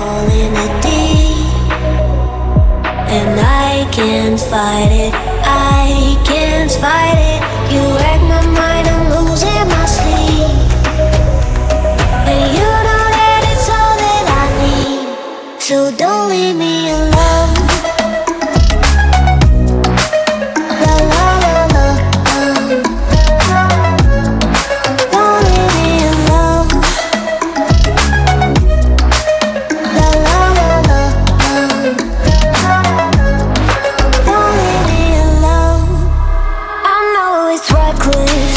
falling in deep, and I can't fight it, I can't fight it. You wreck my mind, I'm losing my sleep, and you know that it's all that I need. So don't leave me alone. La la la la, don't leave me alone. La la la la, don't leave me alone. I know it's reckless,